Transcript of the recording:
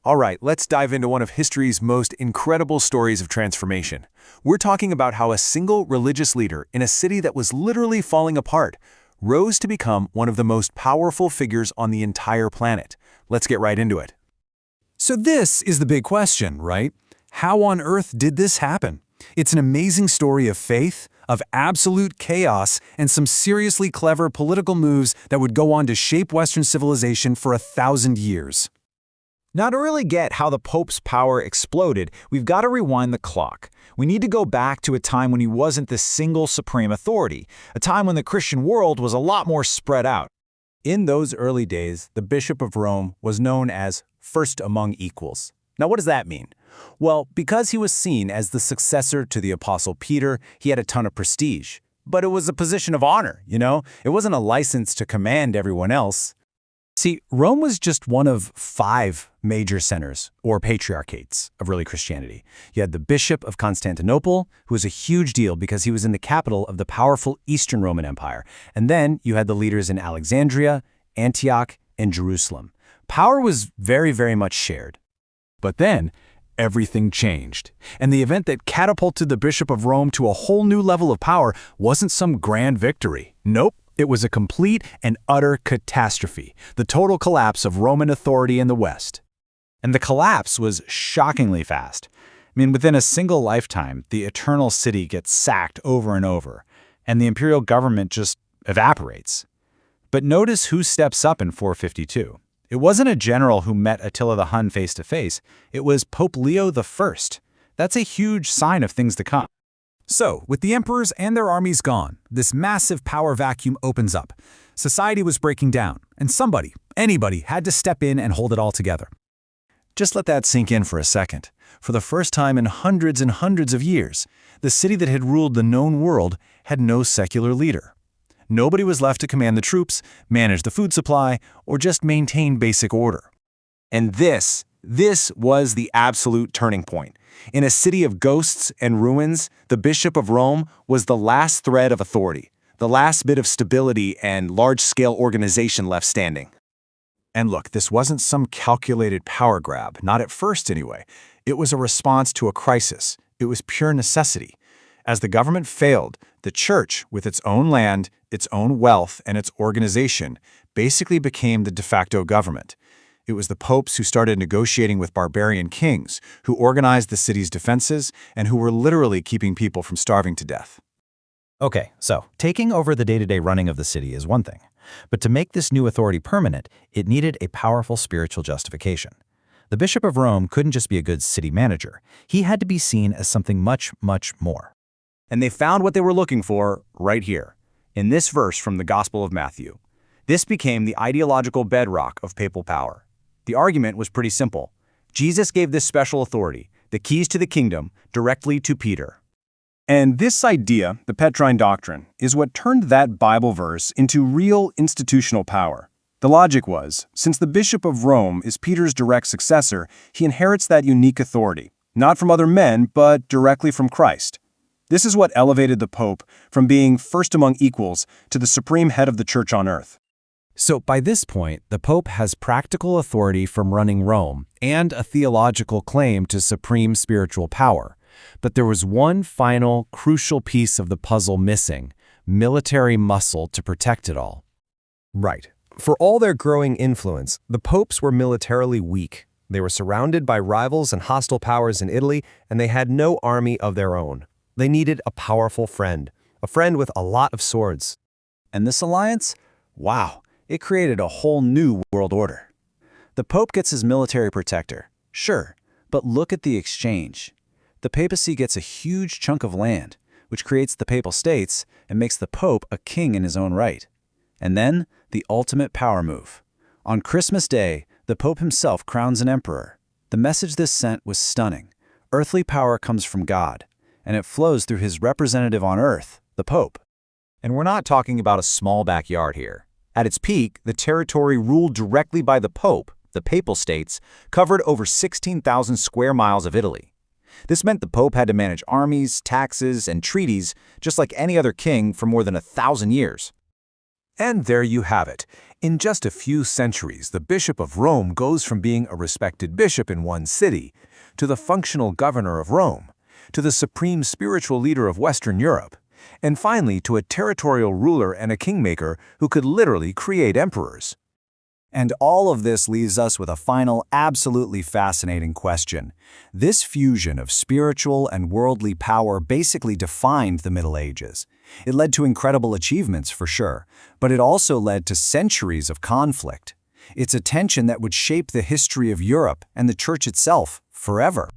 All right, let's dive into one of history's most incredible stories of transformation. We're talking about how a single religious leader in a city that was literally falling apart rose to become one of the most powerful figures on the entire planet. Let's get right into it. So this is the big question, right? How on earth did this happen? It's an amazing story of faith, of absolute chaos, and some seriously clever political moves that would go on to shape Western civilization for 1,000 years. Now, to really get how the Pope's power exploded, we've got to rewind the clock. We need to go back to a time when he wasn't the single supreme authority, a time when the Christian world was a lot more spread out. In those early days, the Bishop of Rome was known as first among equals. Now, what does that mean? Well, because he was seen as the successor to the Apostle Peter, he had a ton of prestige. But it was a position of honor, It wasn't a license to command everyone else. See, Rome was just one of 5 major centers, or patriarchates, of early Christianity. You had the Bishop of Constantinople, who was a huge deal because he was in the capital of the powerful Eastern Roman Empire. And then you had the leaders in Alexandria, Antioch, and Jerusalem. Power was very, very much shared. But then, everything changed. And the event that catapulted the Bishop of Rome to a whole new level of power wasn't some grand victory. Nope. It was a complete and utter catastrophe, the total collapse of Roman authority in the West. And the collapse was shockingly fast. Within a single lifetime, the Eternal City gets sacked over and over, and the imperial government just evaporates. But notice who steps up in 452. It wasn't a general who met Attila the Hun face to face. It was Pope Leo I. That's a huge sign of things to come. So, with the emperors and their armies gone, this massive power vacuum opens up. Society was breaking down, and anybody, had to step in and hold it all together. Just let that sink in for a second. For the first time in hundreds and hundreds of years, the city that had ruled the known world had no secular leader. Nobody was left to command the troops, manage the food supply, or just maintain basic order. And this was the absolute turning point. In a city of ghosts and ruins, the Bishop of Rome was the last thread of authority, the last bit of stability and large-scale organization left standing. And look, this wasn't some calculated power grab, not at first anyway. It was a response to a crisis. It was pure necessity. As the government failed, the church, with its own land, its own wealth, and its organization, basically became the de facto government. It was the popes who started negotiating with barbarian kings, who organized the city's defenses, and who were literally keeping people from starving to death. Okay, so taking over the day-to-day running of the city is one thing. But to make this new authority permanent, it needed a powerful spiritual justification. The Bishop of Rome couldn't just be a good city manager. He had to be seen as something much, much more. And they found what they were looking for right here, in this verse from the Gospel of Matthew. This became the ideological bedrock of papal power. The argument was pretty simple. Jesus gave this special authority, the keys to the kingdom, directly to Peter. And this idea, the Petrine doctrine, is what turned that Bible verse into real institutional power. The logic was, since the Bishop of Rome is Peter's direct successor, he inherits that unique authority, not from other men, but directly from Christ. This is what elevated the Pope from being first among equals to the supreme head of the Church on earth. So by this point, the Pope has practical authority from running Rome and a theological claim to supreme spiritual power. But there was one final, crucial piece of the puzzle missing: military muscle to protect it all. Right. For all their growing influence, the popes were militarily weak. They were surrounded by rivals and hostile powers in Italy, and they had no army of their own. They needed a powerful friend, a friend with a lot of swords. And this alliance? Wow, it created a whole new world order. The Pope gets his military protector, sure, but look at the exchange. The papacy gets a huge chunk of land, which creates the Papal States and makes the Pope a king in his own right. And then, the ultimate power move. On Christmas Day, the Pope himself crowns an emperor. The message this sent was stunning. Earthly power comes from God, and it flows through his representative on earth, the Pope. And we're not talking about a small backyard here. At its peak, the territory ruled directly by the Pope, the Papal States, covered over 16,000 square miles of Italy. This meant the Pope had to manage armies, taxes, and treaties just like any other king for more than 1,000 years. And there you have it. In just a few centuries, the Bishop of Rome goes from being a respected bishop in one city to the functional governor of Rome, to the supreme spiritual leader of Western Europe, and finally to a territorial ruler and a kingmaker who could literally create emperors. And all of this leaves us with a final, absolutely fascinating question. This fusion of spiritual and worldly power basically defined the Middle Ages. It led to incredible achievements, for sure, but it also led to centuries of conflict. It's a tension that would shape the history of Europe and the Church itself forever.